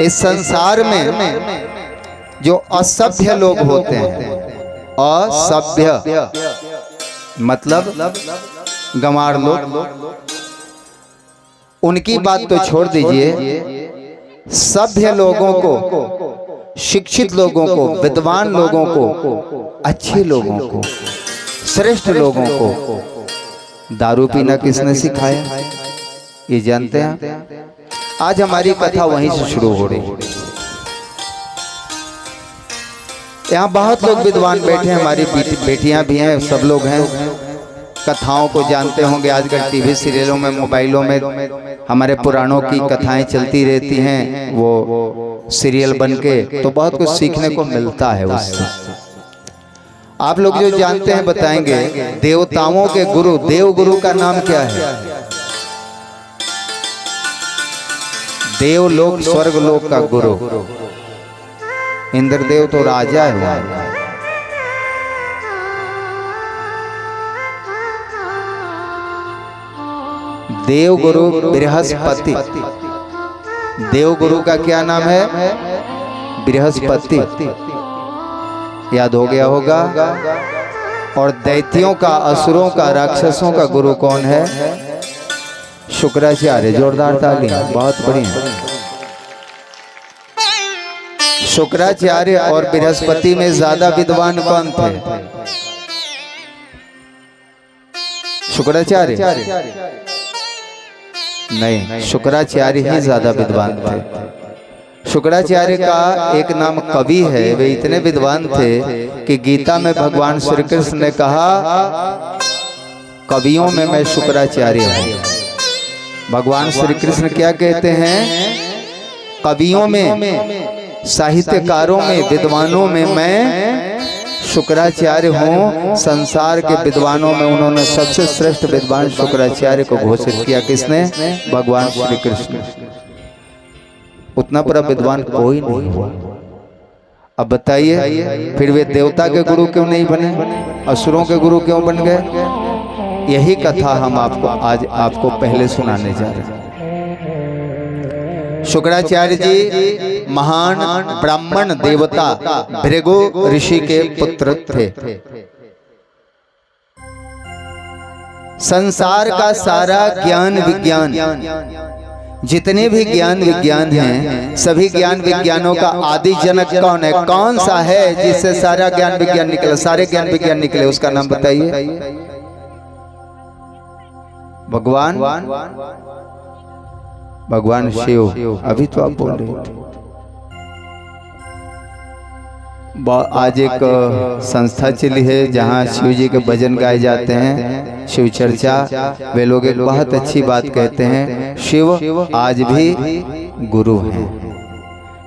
इस संसार में जो असभ्य लोग होते हैं, असभ्य मतलब गंवार लोग, उनकी बात तो छोड़ दीजिए, सभ्य लोगों को, शिक्षित लोगों को, विद्वान लोगों को, अच्छे लोगों को, श्रेष्ठ लोगों को दारू पीना किसने सिखाया, ये जानते हैं? आज हमारी कथा वहीं से शुरू हो रही है। यहाँ बहुत लोग विद्वान बैठे हैं, हमारी बेटियां भी हैं, सब लोग हैं, कथाओं को जानते होंगे। आजकल टीवी सीरियलों में, मोबाइलों में हमारे पुराणों की कथाएं चलती रहती हैं, वो सीरियल बन के, तो बहुत कुछ सीखने को मिलता है उससे। आप लोग जो जानते हैं बताएंगे। देवताओं के गुरु, देव गुरु का नाम क्या है? देवलोक स्वर्ग लोक का गुरु इंद्रदेव तो राजा है। देव गुरु बृहस्पति, देव गुरु का क्या नाम है? बृहस्पति, याद हो गया होगा। और दैत्यों का, असुरों का, राक्षसों का गुरु कौन है? शुक्राचार्य। जोरदार ताली, बहुत बढ़िया। शुक्राचार्य और बृहस्पति में ज्यादा विद्वान कौन थे? शुक्राचार्य नहीं, शुक्राचार्य ही ज्यादा विद्वान थे। शुक्राचार्य का एक नाम कवि है, वे इतने विद्वान थे कि गीता में भगवान श्री कृष्ण ने कहा, कवियों में मैं शुक्राचार्य हूं। भगवान श्री कृष्ण क्या कहते हैं? कवियों में, साहित्यकारों में, विद्वानों में मैं शुक्राचार्य हूँ। संसार के विद्वानों में उन्होंने सबसे श्रेष्ठ विद्वान शुक्राचार्य को घोषित किया। किसने? भगवान श्री कृष्ण। उतना बड़ा विद्वान कोई नहीं हुआ। अब बताइए, फिर वे देवता के गुरु क्यों नहीं बने? असुरों के गुरु क्यों बन गए? यही कथा हम आज आपको पहले सुनाने जा रहे हैं। शुक्राचार्य जी महान ब्राह्मण देवता भृगु ऋषि के पुत्र थे। संसार का सारा ज्ञान विज्ञान, जितने भी ज्ञान विज्ञान हैं, सभी ज्ञान विज्ञानों का आदि जनक कौन है? कौन सा है जिससे सारा ज्ञान विज्ञान निकला, सारे ज्ञान विज्ञान निकले? उसका नाम बताइए। भगवान, भगवान शिव। अभी तो आप बोल रहे थे। आज एक संस्था चली है जहाँ शिव जी के भजन गाए जाते हैं, शिव चर्चा। वे लोग एक बहुत अच्छी बात कहते हैं, शिव आज भी गुरु हैं।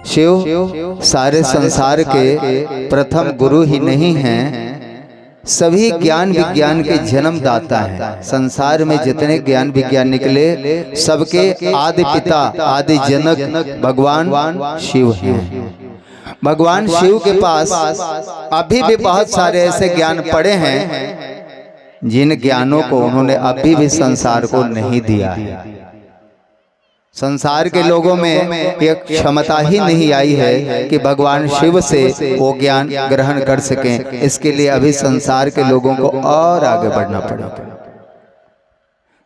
शिव सारे संसार के प्रथम गुरु ही नहीं हैं, सभी ज्ञान विज्ञान के जन्मदाता हैं। संसार में जितने ज्ञान विज्ञान निकले, सबके आदि पिता, आदि जनक भगवान शिव हैं। भगवान शिव के पास अभी भी बहुत सारे ऐसे ज्ञान पड़े हैं जिन ज्ञानों को उन्होंने अभी भी संसार को नहीं दिया है। संसार के लोगों में एक क्षमता ही नहीं आई है कि भगवान शिव से वो ज्ञान ग्रहण कर सकें। इसके लिए अभी संसार के लोगों को और आगे बढ़ना पड़ेगा।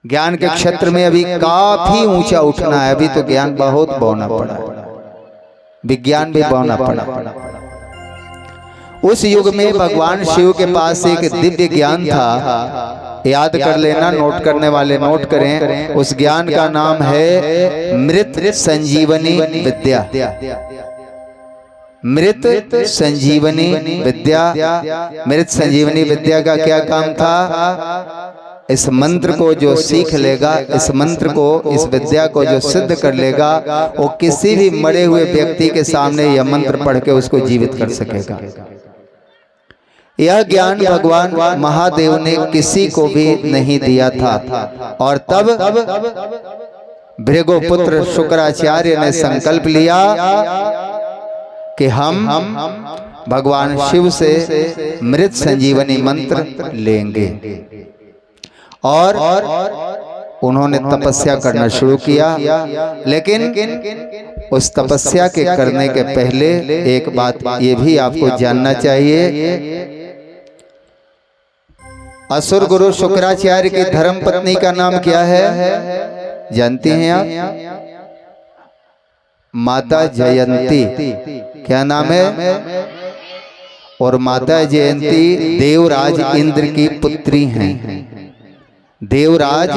ज्ञान के क्षेत्र में अभी काफी ऊंचा उठना है। अभी तो ज्ञान बहुत बौना पड़ा, विज्ञान भी बौना पड़ा। उस युग में भगवान शिव के पास एक दिव्य ज्ञान था। याद कर लेना, नोट करने वाले नोट करें। उस ज्ञान का नाम है मृत संजीवनी विद्या। मृत संजीवनी विद्या। मृत संजीवनी विद्या का क्या काम था? इस मंत्र को जो सीख लेगा, इस मंत्र को, इस विद्या को जो सिद्ध कर लेगा, वो किसी भी मरे हुए व्यक्ति के सामने यह मंत्र पढ़ के उसको जीवित कर सकेगा। यह ज्ञान भगवान महादेव ने किसी को भी नहीं दिया था। और तब भृगु पुत्र शुक्राचार्य ने संकल्प लिया कि हम भगवान शिव से मृत संजीवनी मंत्र लेंगे। और उन्होंने तपस्या करना शुरू किया। लेकिन उस तपस्या के करने के पहले एक बात ये भी आपको जानना चाहिए। असुर गुरु शुक्राचार्य की धर्म पत्नी का नाम क्या है, जानती हैं आप? माता जयंती। क्या नाम है? और माता जयंती देवराज इंद्र की पुत्री हैं, देवराज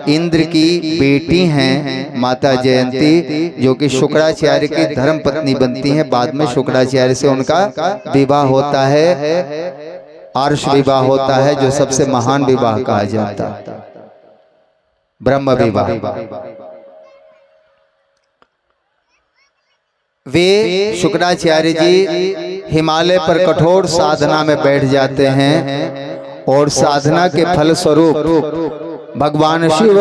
इंद्र की बेटी हैं माता जयंती, जो कि शुक्राचार्य की धर्म पत्नी बनती हैं। बाद में शुक्राचार्य से उनका विवाह होता है, आर्ष विवाह होता है, जो सबसे महान विवाह कहा जाता है, ब्रह्म विवाह। वे शुक्राचार्य जी हिमालय पर कठोर साधना में बैठ जाते हैं और साधना के फल स्वरूप भगवान शिव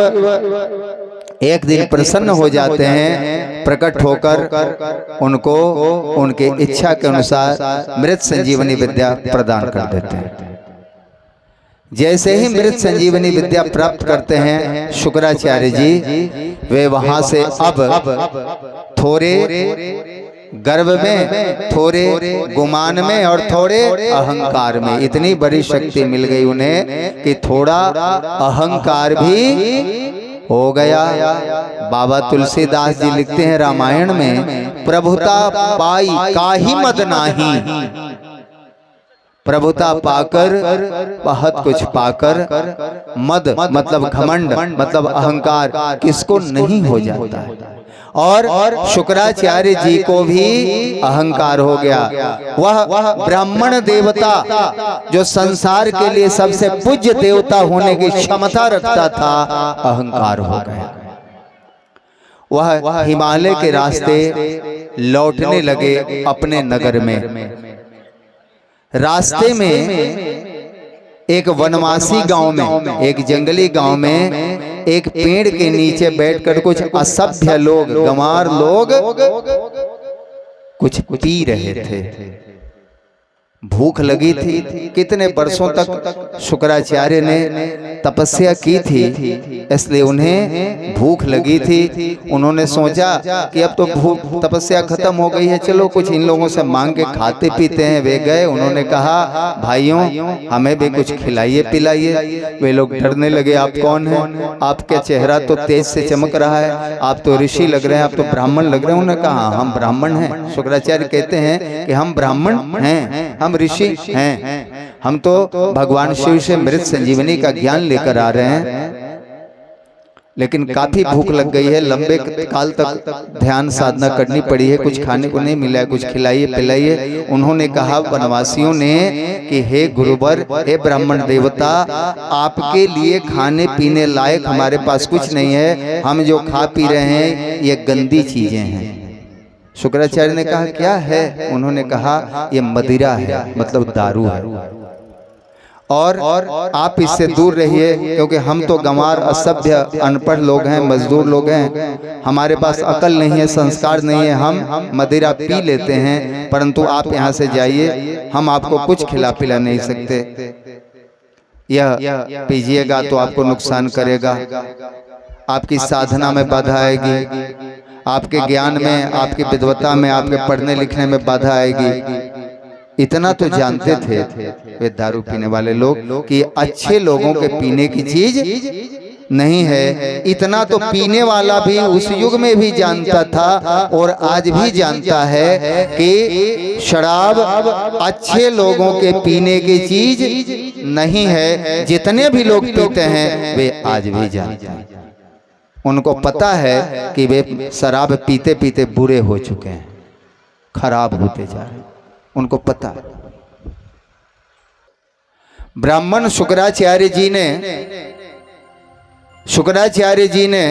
एक दिन प्रसन्न हो जाते हैं, प्रकट होकर उनको उनके इच्छा के अनुसार मृत संजीवनी विद्या प्रदान कर देते हैं। जैसे ही मृत संजीवनी विद्या प्राप्त करते हैं शुक्राचार्य जी, वे वहां से अब थोड़े गर्व में, थोड़े गुमान में और थोड़े अहंकार में, इतनी बड़ी शक्ति मिल गई उन्हें कि थोड़ा अहंकार भी हो गया। बाबा तुलसीदास जी लिखते हैं रामायण में, प्रभुता पाई काहि मद नाही, प्रभुता पाकर बहुत कुछ पाकर मद मतलब घमंड मतलब अहंकार किसको नहीं हो जाता है। और शुक्राचार्य जी को भी अहंकार हो गया। वह ब्राह्मण देवता जो संसार के लिए सबसे पूज्य देवता होने की क्षमता रखता था, अहंकार हो गया। वह हिमालय के रास्ते लौटने लगे अपने नगर में। रास्ते में एक वनवासी गांव में, एक जंगली गांव में एक पेड़ के नीचे बैठकर कुछ असभ्य लोग, गंवार लोग कुछ पी रहे थे। भूख लगी थी, कितने वर्षों तक शुक्राचार्य ने तपस्या की थी, इसलिए उन्हें भूख लगी थी। उन्होंने सोचा कि अब तो भूख तपस्या खत्म हो गई है, चलो कुछ इन लोगों से मांग के खाते पीते हैं। वे गए, उन्होंने कहा भाइयों हमें भी कुछ खिलाइए पिलाइए। वे लोग डरने लगे, आप कौन हैं? आपका चेहरा तो तेज से चमक रहा है, आप तो ऋषि लग रहे हैं, आप तो ब्राह्मण लग रहे हैं। उन्होंने कहा हम ब्राह्मण हैं। शुक्राचार्य कहते हैं कि हम ब्राह्मण हैं, हम ऋषि हैं, हम तो भगवान शिव से मृत संजीवनी का ज्ञान लेकर आ रहे हैं, लेकिन काफी भूख लग गई है, लंबे काल तक ध्यान साधना करनी पड़ी है, कुछ खाने को नहीं मिला है, कुछ खिलाइए पिलाइए। उन्होंने कहा वनवासियों ने कि हे गुरुवर, हे ब्राह्मण देवता, आपके लिए खाने पीने लायक हमारे पास कुछ नहीं है, हम जो खा पी रहे हैं ये गंदी चीजें हैं। शुक्राचार्य ने कहा क्या है? उन्होंने कहा ये मदिरा है, मतलब दारू है, और आप इससे दूर रहिए, क्योंकि हम तो गंवार असभ्य अनपढ़ लोग हैं, मजदूर लोग हैं, हमारे पास अकल नहीं है, संस्कार नहीं है, हम मदिरा पी लेते हैं, परंतु आप यहाँ से जाइए, हम आपको कुछ खिला पिला नहीं सकते, यह पीजिएगा तो आपको नुकसान करेगा, आपकी साधना में बाधा आएगी, आपके ज्ञान में, आपकी विद्वता में, आपके पढ़ने लिखने में बाधा आएगी। इतना तो जानते थे वे दारू पीने वाले लोग कि अच्छे लोगों के पीने की चीज नहीं है। इतना तो पीने वाला भी उस युग में भी जानता था और आज भी जानता है कि शराब अच्छे लोगों के पीने की चीज नहीं है। जितने भी लोग पीते हैं वे आज भी जानते हैं, उनको पता है कि वे शराब पीते पीते बुरे हो चुके हैं, खराब होते जा रहे हैं, उनको पता। ब्राह्मण शुक्राचार्य जी ने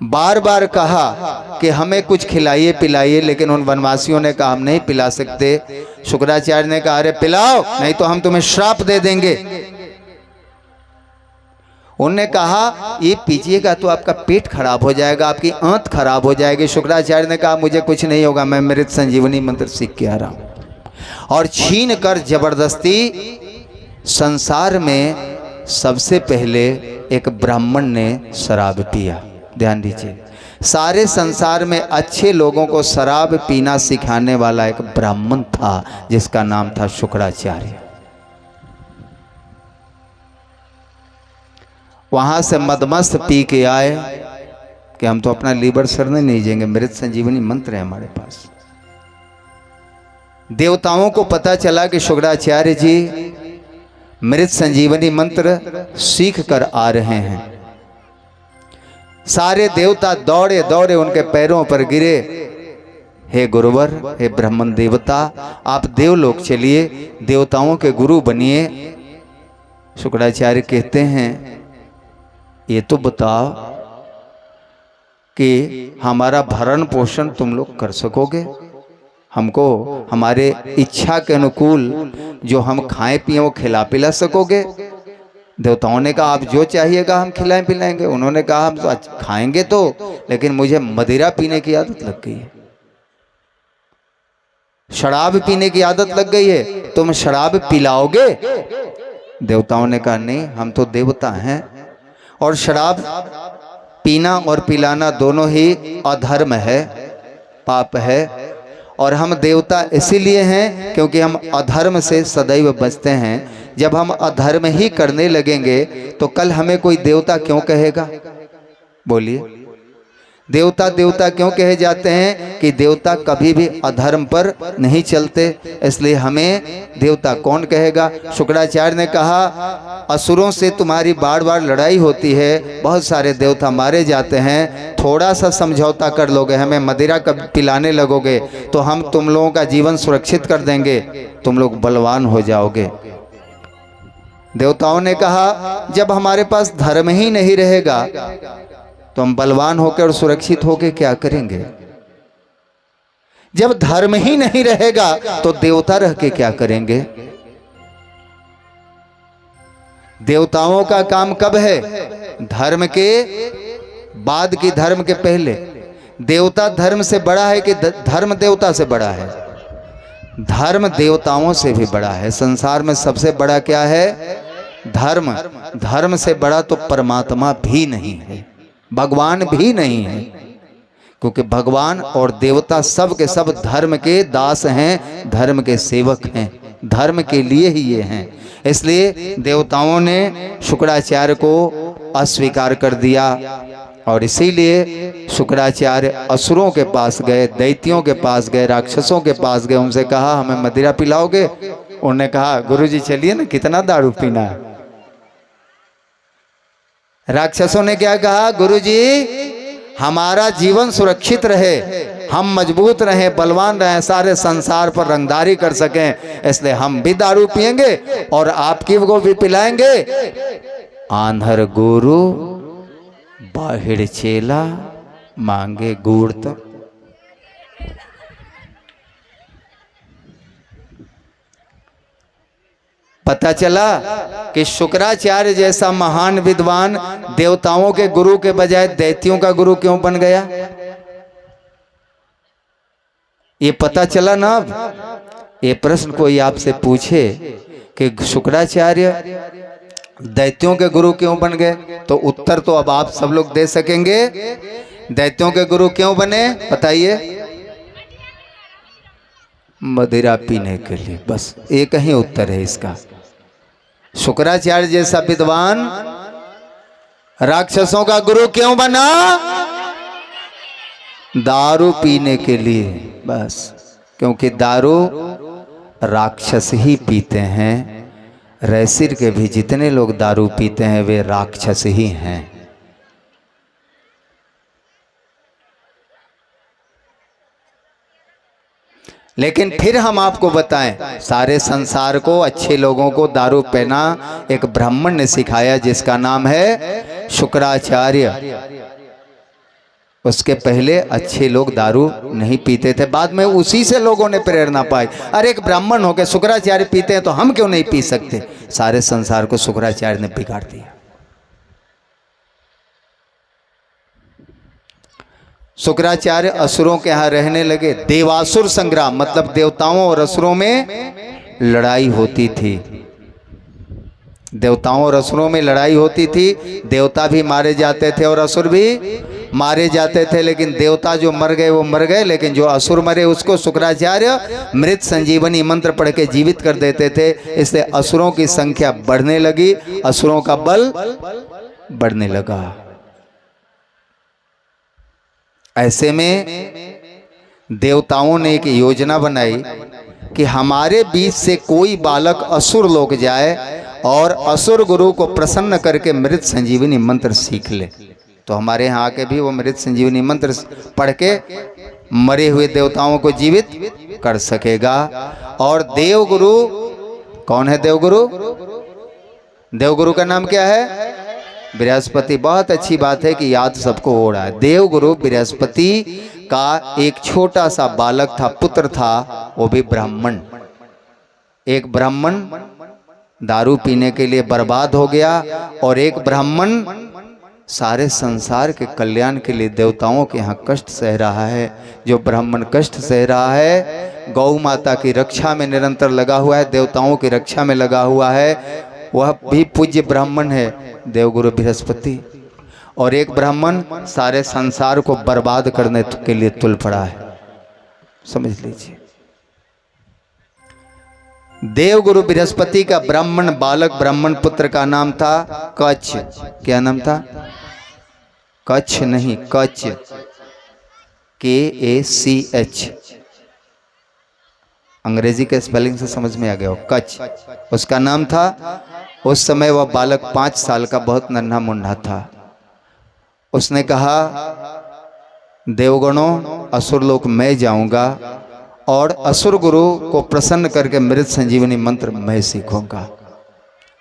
बार बार कहा कि हमें कुछ खिलाइए पिलाइए, लेकिन उन वनवासियों ने कहा हम नहीं पिला सकते। शुक्राचार्य ने कहा अरे पिलाओ, नहीं तो हम तुम्हें श्राप दे देंगे। उन्होंने कहा ये पीजिएगा तो आपका पेट खराब हो जाएगा, आपकी आंत खराब हो जाएगी। शुक्राचार्य ने कहा मुझे कुछ नहीं होगा, मैं मृत संजीवनी मंत्र सीख के आ रहा हूं। और छीन कर जबरदस्ती, संसार में सबसे पहले एक ब्राह्मण ने शराब पिया। ध्यान दीजिए, सारे संसार में अच्छे लोगों को शराब पीना सिखाने वाला एक ब्राह्मण था जिसका नाम था शुक्राचार्य। वहां से मदमस्त पी के आए कि हम तो अपना लीवर सरने नहीं जाएंगे, मृत संजीवनी मंत्र है हमारे पास। देवताओं को पता चला कि शुक्राचार्य जी मृत संजीवनी मंत्र सीख कर आ रहे हैं। सारे देवता दौड़े दौड़े उनके पैरों पर गिरे, हे गुरुवर, हे ब्राह्मण देवता, आप देवलोक चलिए, देवताओं के गुरु बनिए। शुक्राचार्य कहते हैं, ये तो बताओ कि हमारा भरण पोषण तुम लोग कर सकोगे? हमको हमारे इच्छा के अनुकूल जो हम खाएं पिए वो खिला पिला सकोगे? देवताओं ने कहा, आप जो चाहिएगा हम खिलाएं पिलाएंगे। उन्होंने कहा, हम तो खाएंगे तो, लेकिन मुझे मदिरा पीने की आदत लग गई है, शराब पीने की आदत लग गई है, तुम शराब पिलाओगे? देवताओं ने कहा, नहीं, हम तो देवता हैं और शराब पीना और पिलाना दोनों ही अधर्म है, पाप है। और हम देवता इसीलिए हैं क्योंकि हम अधर्म से सदैव बचते हैं। जब हम अधर्म ही करने लगेंगे तो कल हमें कोई देवता क्यों कहेगा? बोलिए, देवता देवता क्यों कहे जाते हैं? कि देवता कभी भी अधर्म पर नहीं चलते, इसलिए हमें देवता कौन कहेगा? शुक्राचार्य ने कहा, असुरों से तुम्हारी बार बार लड़ाई होती है, बहुत सारे देवता मारे जाते हैं, थोड़ा सा समझौता कर लोगे, हमें मदिरा कब पिलाने लगोगे तो हम तुम लोगों का जीवन सुरक्षित कर देंगे, तुम लोग बलवान हो जाओगे। देवताओं ने कहा, जब हमारे पास धर्म ही नहीं रहेगा तो हम बलवान होकर और सुरक्षित होकर क्या करेंगे? जब धर्म ही नहीं रहेगा तो देवता रह के क्या करेंगे? देवताओं का काम कब है? धर्म के बाद की धर्म के पहले। देवता धर्म से बड़ा है कि धर्म देवता से बड़ा है? धर्म देवताओं से भी बड़ा है। संसार में सबसे बड़ा क्या है? धर्म। धर्म से बड़ा तो परमात्मा भी नहीं है, भगवान भी नहीं है, क्योंकि भगवान और देवता सब के सब धर्म के दास हैं, धर्म के सेवक हैं, धर्म के लिए ही ये हैं। इसलिए देवताओं ने शुक्राचार्य को अस्वीकार कर दिया और इसीलिए शुक्राचार्य असुरों के पास गए, दैत्यों के पास गए, राक्षसों के पास गए, उनसे कहा, हमें मदिरा पिलाओगे? उन्होंने कहा, गुरुजी चलिए ना, कितना दारू पीना है। राक्षसों ने क्या कहा? गुरुजी, हमारा जीवन सुरक्षित रहे, हम मजबूत रहें, बलवान रहें, सारे संसार पर रंगदारी कर सकें, इसलिए हम भी दारू पिएंगे और आपकी को भी पिलाएंगे। आंधर गुरु बाहिर चेला मांगे गुड़ तक। पता चला कि शुक्राचार्य जैसा महान विद्वान देवताओं के गुरु के बजाय दैत्यों का गुरु क्यों बन गया? ये पता चला ना। अब ये प्रश्न कोई आपसे पूछे कि शुक्राचार्य दैत्यों के गुरु क्यों बन गए, तो उत्तर तो अब आप सब लोग दे सकेंगे। दैत्यों के गुरु क्यों बने बताइए? मदिरा पीने के लिए, बस एक ही उत्तर है इसका। शुक्राचार्य जैसा विद्वान राक्षसों का गुरु क्यों बना? दारू पीने के लिए, बस, क्योंकि दारू राक्षस ही पीते हैं। रैसिर के भी जितने लोग दारू पीते हैं वे राक्षस ही हैं। लेकिन फिर हम आपको बताएं, सारे संसार को, अच्छे लोगों को दारू पीना एक ब्राह्मण ने सिखाया जिसका नाम है शुक्राचार्य। उसके पहले अच्छे लोग दारू नहीं पीते थे, बाद में उसी से लोगों ने प्रेरणा पाई। अरे एक ब्राह्मण होकर शुक्राचार्य पीते हैं तो हम क्यों नहीं पी सकते? सारे संसार को शुक्राचार्य ने बिगाड़ दिया। शुक्राचार्य असुरों के यहाँ रहने लगे। देवासुर संग्राम, मतलब देवताओं और असुरों में लड़ाई होती थी। देवताओं और असुरों में लड़ाई होती थी, देवता भी मारे जाते थे और असुर भी मारे जाते थे, लेकिन देवता जो मर गए वो मर गए, लेकिन जो असुर मरे उसको शुक्राचार्य मृत संजीवनी मंत्र पढ़ के जीवित कर देते थे। इसलिए असुरों की संख्या बढ़ने लगी, असुरों का बल बढ़ने लगा। ऐसे में देवताओं ने एक योजना बनाई कि हमारे बीच से कोई बालक असुर लोग जाए और असुर गुरु को प्रसन्न करके मृत संजीवनी मंत्र सीख ले, तो हमारे यहाँ आके भी वो मृत संजीवनी मंत्र पढ़ के मरे हुए देवताओं को जीवित कर सकेगा। और देवगुरु कौन है? देवगुरु, देवगुरु का नाम क्या है? बृहस्पति। बहुत अच्छी बात है कि याद सबको हो रहा है। देवगुरु बृहस्पति का एक छोटा सा बालक था, पुत्र था, वो भी ब्राह्मण। एक ब्राह्मण दारू पीने के लिए बर्बाद हो गया और एक ब्राह्मण सारे संसार के कल्याण के लिए देवताओं के यहाँ कष्ट सह रहा है। जो ब्राह्मण कष्ट सह रहा है, गौ माता की रक्षा में निरंतर लगा हुआ है, देवताओं की रक्षा में लगा हुआ है, वह भी पूज्य ब्राह्मण है, देवगुरु बृहस्पति। और एक ब्राह्मण सारे संसार को बर्बाद करने के लिए तुल पड़ा है। समझ लीजिए, देवगुरु बृहस्पति का ब्राह्मण बालक, ब्राह्मण पुत्र का नाम था कच्छ। क्या नाम था? कच्छ नहीं, कच्छ, KACH। अंग्रेजी के स्पेलिंग से समझ में आ गया हो, कच्छ उसका नाम था। उस समय वह बालक 5 साल का बहुत नन्हा मुन्ना था। उसने कहा, देवगणों, असुरलोक मैं जाऊंगा और असुर गुरु को प्रसन्न करके मृत संजीवनी मंत्र मैं सीखूंगा।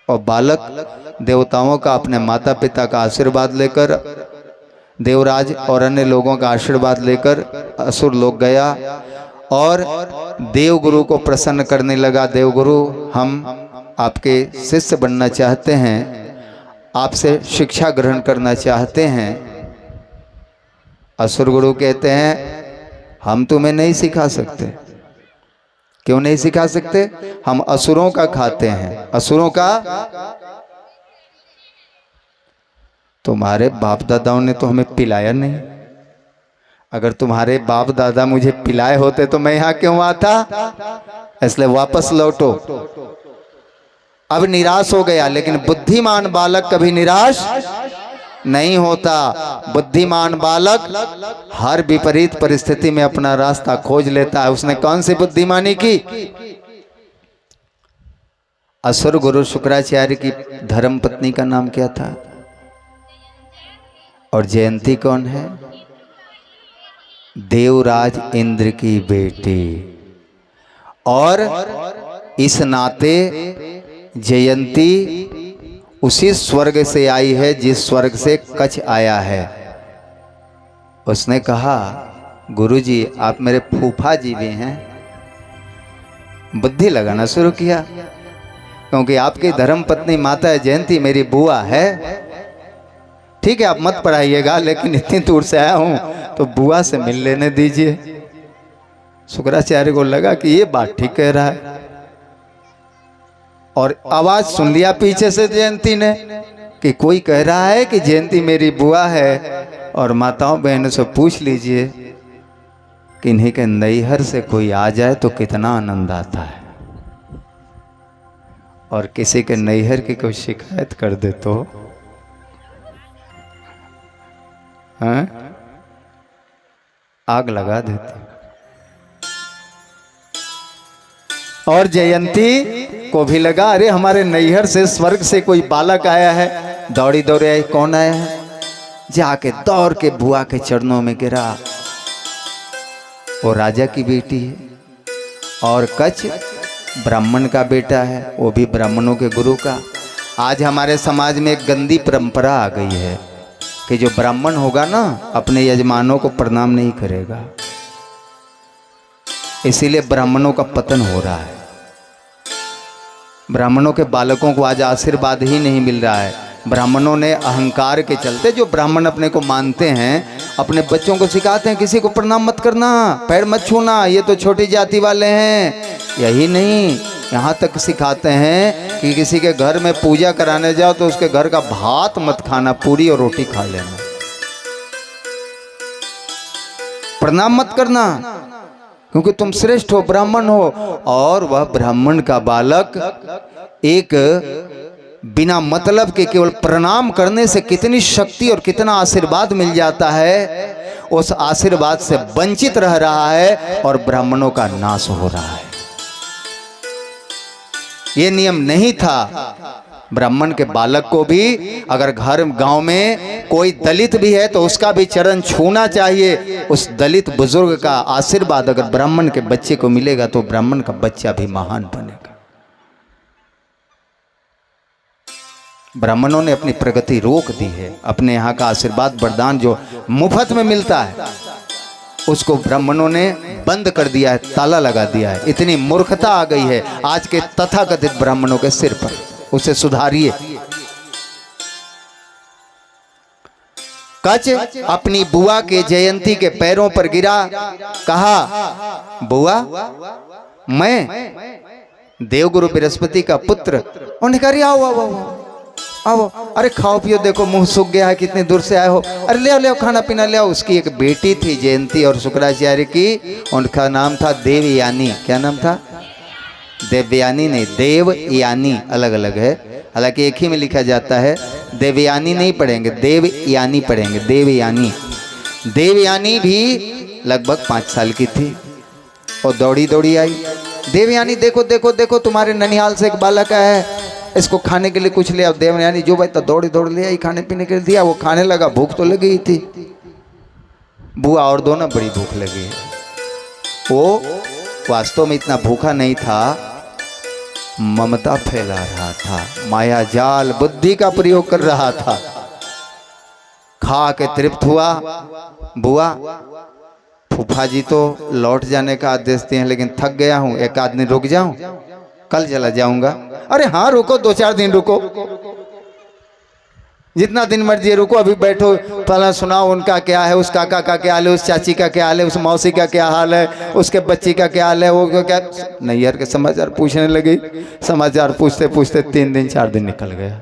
और बालक देवताओं का, अपने माता पिता का आशीर्वाद लेकर, देवराज और अन्य लोगों का आशीर्वाद लेकर असुर लोक गया और देवगुरु को प्रसन्न करने लगा। देवगुरु, हम आपके शिष्य बनना चाहते हैं, आपसे शिक्षा ग्रहण करना चाहते हैं। असुर गुरु कहते हैं, हम तुम्हें नहीं सिखा सकते। क्यों नहीं सिखा सकते? हम असुरों का खाते हैं, असुरों का। तुम्हारे बाप दादाओं ने तो हमें पिलाया नहीं। अगर तुम्हारे बाप दादा मुझे पिलाए होते तो मैं यहां क्यों आता? इसलिए वापस लौटो। अब निराश हो गया, लेकिन बुद्धिमान बालक कभी निराश नहीं होता। बुद्धिमान बालक हर विपरीत परिस्थिति में अपना रास्ता खोज लेता है। उसने कौन सी बुद्धिमानी की? असुर गुरु शुक्राचार्य की धर्म पत्नी का नाम क्या था? और जयंती कौन है? देवराज इंद्र की बेटी। और इस नाते जयंती उसी स्वर्ग से आई है जिस स्वर्ग से कच्छ आया है। उसने कहा, गुरुजी आप मेरे फूफा जी भी हैं। बुद्धि लगाना शुरू किया, क्योंकि आपकी धर्म पत्नी माता जयंती मेरी बुआ है। ठीक है, आप मत पढ़ाइएगा, लेकिन इतनी दूर से आया हूं तो बुआ से मिल लेने दीजिए। शुक्राचार्य को लगा कि ये बात ठीक कह रहा है, और आवाज सुन लिया पीछे से जयंती ने कि कोई कह रहा है कि जयंती मेरी बुआ है। और माताओं बहनों से पूछ लीजिए कि इन्हीं के नैहर से कोई आ जाए तो कितना आनंद आता है, और किसी के नैहर की कोई शिकायत कर दे तो आग लगा देते। और जयंती को भी लगा, अरे हमारे नैहर से स्वर्ग से कोई बालक आया है। दौड़ी दौड़े आई, कौन आया है? जाके दौड़ के बुआ के चरणों में गिरा। वो राजा की बेटी है, और कच्छ ब्राह्मण का बेटा है, वो भी ब्राह्मणों के गुरु का। आज हमारे समाज में एक गंदी परंपरा आ गई है कि जो ब्राह्मण होगा ना, अपने यजमानों को प्रणाम नहीं करेगा। इसीलिए ब्राह्मणों का पतन हो रहा है। ब्राह्मणों के बालकों को आज आशीर्वाद ही नहीं मिल रहा है। ब्राह्मणों ने अहंकार के चलते, जो ब्राह्मण अपने को मानते हैं, अपने बच्चों को सिखाते हैं किसी को प्रणाम मत करना, पैर मत छूना, ये तो छोटी जाति वाले हैं। यही नहीं, यहाँ तक सिखाते हैं कि किसी के घर में पूजा कराने जाओ तो उसके घर का भात मत खाना, पूरी और रोटी खा लेना। प्रणाम मत करना, क्योंकि तुम श्रेष्ठ हो, ब्राह्मण हो। और वह ब्राह्मण का बालक एक बिना मतलब के केवल प्रणाम करने से कितनी शक्ति और कितना आशीर्वाद मिल जाता है, उस आशीर्वाद से वंचित रह रहा है और ब्राह्मणों का नाश हो रहा है। ये नियम नहीं था। ब्राह्मण के बालक को भी अगर घर गांव में कोई दलित भी है तो उसका भी चरण छूना चाहिए। उस दलित बुजुर्ग का आशीर्वाद अगर ब्राह्मण के बच्चे को मिलेगा तो ब्राह्मण का बच्चा भी महान बनेगा। ब्राह्मणों ने अपनी प्रगति रोक दी है। अपने यहाँ का आशीर्वाद वरदान जो मुफ्त में मिलता है उसको ब्राह्मणों ने बंद कर दिया है, ताला लगा दिया है। इतनी मूर्खता आ गई है आज के तथाकथित ब्राह्मणों के सिर पर। उसे सुधारिए। कच अपनी बुआ के जयंती के पैरों पर गिरा, कहा, बुआ मैं देवगुरु बृहस्पति का पुत्र। उन्होंने कहा, आओ आओ आओ आओ, अरे खाओ पियो, देखो मुंह सूख गया है, कितने दूर से आए हो, अरे ले आओ ले आओ, खाना पीना ले आओ। उसकी एक बेटी थी जयंती और शुक्राचार्य की, उनका नाम था देवयानी। क्या नाम था? देवयानी नहीं, देवयानी अलग अलग है। हालांकि एक ही में लिखा जाता है, देवयानी नहीं पढ़ेंगे, देवयानी पढ़ेंगे, देवयानी। देवयानी भी लगभग 5 साल की थी और दौड़ी दौड़ी आई। देवयानी देखो देखो देखो, तुम्हारे ननिहाल से एक बालक है, इसको खाने के लिए कुछ ले आओ। देवयानी जो भाई तो दौड़ी दौड़ ले आई, खाने पीने के लिए दिया। वो खाने लगा, भूख तो लगी ही थी। बुआ और दोनों बड़ी भूख लगी है। वो वास्तव में इतना भूखा नहीं था, ममता फैला रहा था, माया जाल बुद्धि का प्रयोग कर रहा था। खा के तृप्त हुआ। बुआ फूफा जी तो लौट जाने का आदेश दिए हैं, लेकिन थक गया हूं, एक आध दिन रुक जाऊं, कल चला जाऊंगा। अरे हाँ रुको, 2-4 दिन रुको, जितना दिन मर्जी रुको, अभी बैठो, पहले सुनाओ उनका क्या है, उस काका का क्या हाल है, उस चाची का क्या हाल है, उस मौसी का क्या हाल है, उसके बच्ची का क्या हाल है, वो क्या। नैहर के समाचार पूछने लगी। समाचार पूछते पूछते 3 दिन 4 दिन निकल गया।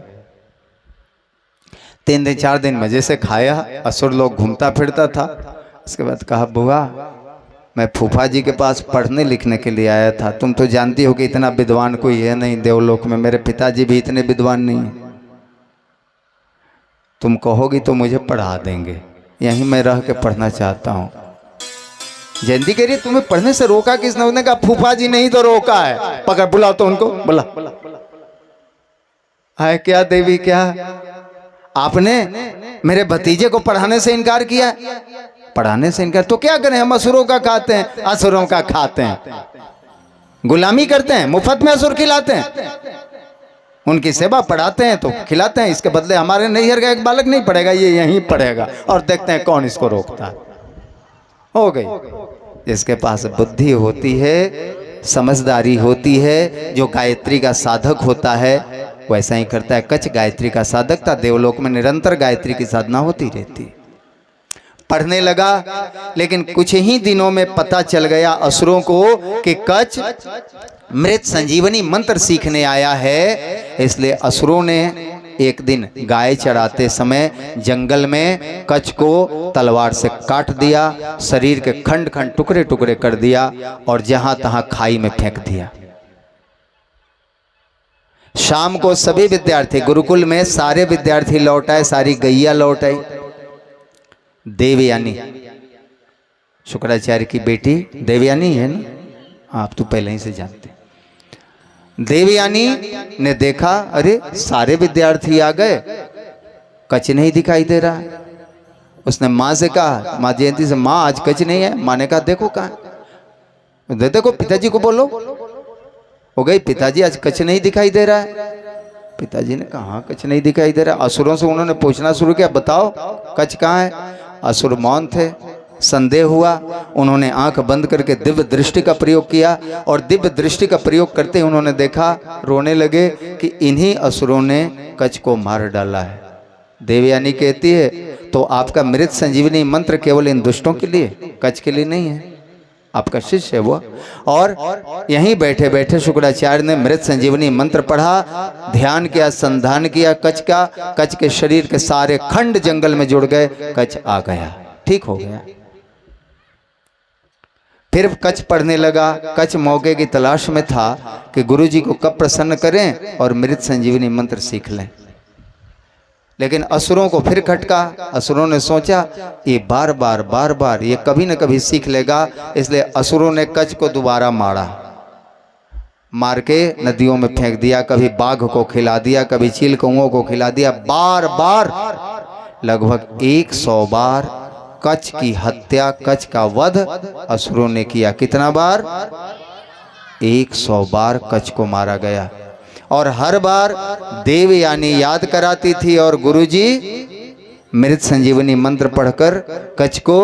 3 दिन 4 दिन मजे से खाया, असुर लोग घूमता फिरता था। उसके बाद कहा, बुआ मैं फूफा जी के पास पढ़ने लिखने के लिए आया था। तुम तो जानती हो कि इतना विद्वान कोई है नहीं देवलोक में, मेरे पिताजी भी इतने विद्वान नहीं हैं। तुम कहोगी तो मुझे पढ़ा देंगे, यहीं मैं रह के पढ़ना चाहता हूँ। जयंती कह रही, तुम्हें पढ़ने से रोका किसने? उसने कहा, फूफा जी नहीं तो रोका है। पकड़, बुलाओ तो उनको, बुला। है क्या देवी, क्या आपने मेरे भतीजे को पढ़ाने से इनकार किया? पढ़ाने से इनकार तो क्या करें, हम असुरों का खाते हैं, असुरों का खाते हैं, गुलामी करते हैं, मुफ्त में असुर खिलाते हैं, उनकी सेवा पढ़ाते हैं तो खिलाते हैं। इसके बदले हमारे नैहर का एक बालक नहीं पढ़ेगा, ये यहीं पढ़ेगा, और देखते हैं कौन इसको रोकता है। हो गई। जिसके पास बुद्धि होती है, समझदारी होती है, जो गायत्री का साधक होता है वैसा ही करता है। कच गायत्री का साधक था, देवलोक में निरंतर गायत्री की साधना होती रहती। पढ़ने लगा, लेकिन कुछ ही दिनों में पता चल गया असुरों को कि कच मृत संजीवनी मंत्र सीखने आया है। इसलिए असुरों ने एक दिन गाय चराते समय जंगल में कच को तलवार से काट दिया, शरीर के खंड खंड टुकड़े टुकड़े कर दिया और जहां तहां खाई में फेंक दिया। शाम को सभी विद्यार्थी, गुरुकुल में सारे विद्यार्थी लौट आए, सारी गैया लौट आई। देवयानी शुक्राचार्य की बेटी देवयानी है ना, आप तो पहले ही से जानते। देवयानी ने देखा, अरे सारे विद्यार्थी आ गए, कच नहीं दिखाई दे रहा है। उसने माँ से कहा, माँ जयंती से, माँ आज कच नहीं है। माँ ने कहा, देखो कहाँ, देखो पिताजी को बोलो। हो गई, पिताजी आज कच नहीं दिखाई दे रहा है। पिताजी ने कहा, हाँ कच नहीं दिखाई दे रहा। असुरों से उन्होंने पूछना शुरू किया, बताओ कच कहाँ है। असुर मौन थे। संदेह हुआ, उन्होंने आंख बंद करके दिव्य दृष्टि का प्रयोग किया और दिव्य दृष्टि का प्रयोग करते ही उन्होंने देखा, रोने लगे कि इन्हीं असुरों ने कच को मार डाला है। देवयानी कहती है, तो आपका मृत संजीवनी मंत्र केवल इन दुष्टों के लिए, कच के लिए नहीं है। आपका शिष्य है वो। और यहीं बैठे बैठे शुक्राचार्य ने मृत संजीवनी मंत्र पढ़ा, ध्यान किया, संधान किया कच का। कच के शरीर के सारे खंड जंगल में जुड़ गए, कच आ गया, ठीक हो गया। फिर कच्छ पढ़ने लगा। कच्छ मौके की तलाश में था कि गुरुजी को कब प्रसन्न करें और मृत संजीवनी मंत्र सीख लें। लेकिन असुरों को फिर खटका। असुरों ने सोचा ये बार बार ये कभी न कभी सीख लेगा, इसलिए असुरों ने कच्छ को दोबारा मारा। मार के नदियों में फेंक दिया, कभी बाघ को खिला दिया, कभी चील कौओं को खिला दिया। बार बार लगभग 100 बार कच्छ की हत्या, कच्छ का वध असुरों ने किया। कितना बार? 100 बार कच्छ को मारा गया। और हर बार देवयानी याद कराती थी और गुरुजी मृत संजीवनी मंत्र पढ़कर कच्छ को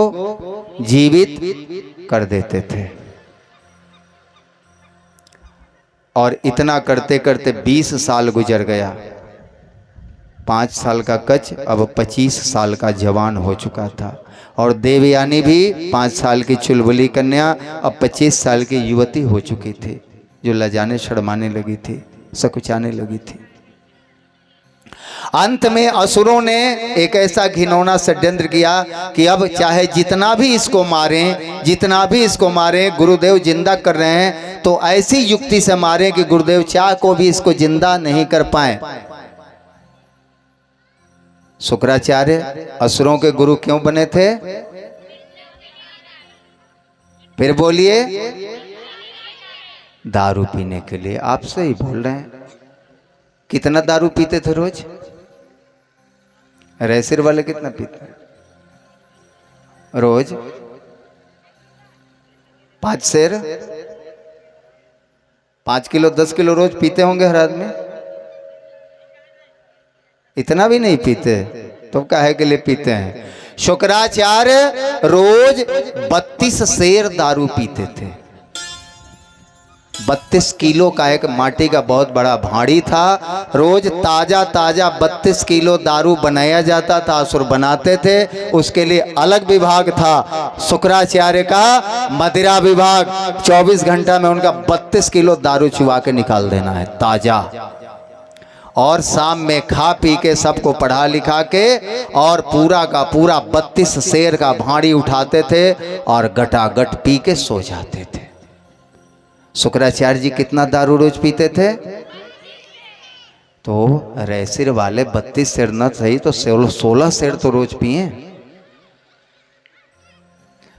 जीवित कर देते थे। और इतना करते करते 20 साल गुजर गया। 5 साल का कच्छ अब 25 साल का जवान हो चुका था। और देवयानी भी 5 साल की चुलबुली कन्या अब 25 साल की युवती हो चुकी थी, जो लजाने शर्माने लगी थी, सकुचाने लगी थी। अंत में असुरों ने एक ऐसा घिनौना षड्यंत्र किया कि अब चाहे जितना भी इसको मारें, जितना भी इसको मारें, गुरुदेव जिंदा कर रहे हैं तो ऐसी युक्ति से मारें कि गुरुदेव चाह को भी इसको जिंदा नहीं कर पाए। शुक्राचार्य असुरों के गुरु क्यों बने थे? फिर बोलिए। दारू पीने के लिए। आप सही बोल रहे हैं। कितना दारू पीते थे रोज? रैसिर वाले कितना पीते हैं रोज? 5 सेर, 5 किलो 10 किलो रोज पीते होंगे हर आदमी। इतना भी नहीं पीते तो काहे के लिए पीते हैं? शुक्राचार्य रोज 32 सेर दारू पीते थे। 32 किलो का एक माटी का बहुत बड़ा भांडी था। रोज ताजा ताजा 32 किलो दारू बनाया जाता था। असुर बनाते थे, उसके लिए अलग विभाग था। शुक्राचार्य का मदिरा विभाग। 24 घंटा में उनका 32 किलो दारू चुवा के निकाल देना है ताजा। और शाम में खा पी के सबको पढ़ा लिखा के और पूरा का पूरा 32 सेर का भांडी उठाते थे और गटागट पी के सो जाते थे। शुक्राचार्य जी कितना दारू रोज पीते थे? तो रैसिर वाले 32 सेर न सही तो 16 सेर तो रोज पिए।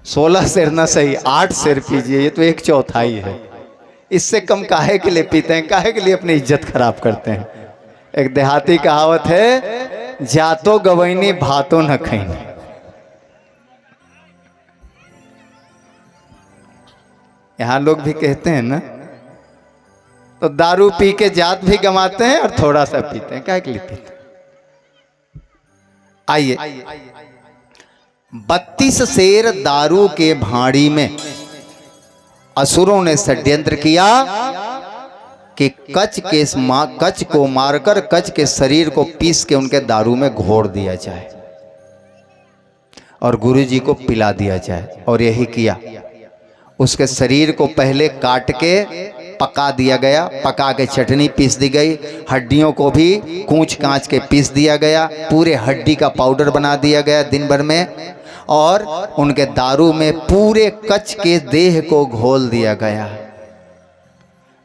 16 सेर न सही 8 सेर पीजिए, ये तो 1/4 है। इससे कम काहे के लिए पीते हैं? काहे के लिए अपनी इज्जत खराब करते हैं? एक देहाती कहावत है, जातो गवैनी भातो न खैनी। यहां लोग भी कहते हैं ना, तो दारू पी के जात भी गंवाते हैं और थोड़ा सा पीते हैं। क्या के लिए पीते? आइए, 32 सेर दारू के भांडी में असुरों ने षड्यंत्र किया कि कच्छ को मारकर कच्छ के शरीर को पीस के उनके दारू में घोर दिया जाए और गुरुजी को पिला दिया जाए। और यही किया। उसके शरीर को पहले काट के पका दिया गया, पका के चटनी पीस दी गई। हड्डियों को भी कूच कांच के पीस दिया गया, पूरे हड्डी का पाउडर बना दिया गया दिन भर में। और उनके दारू में पूरे कच्छ के देह को घोल दिया गया।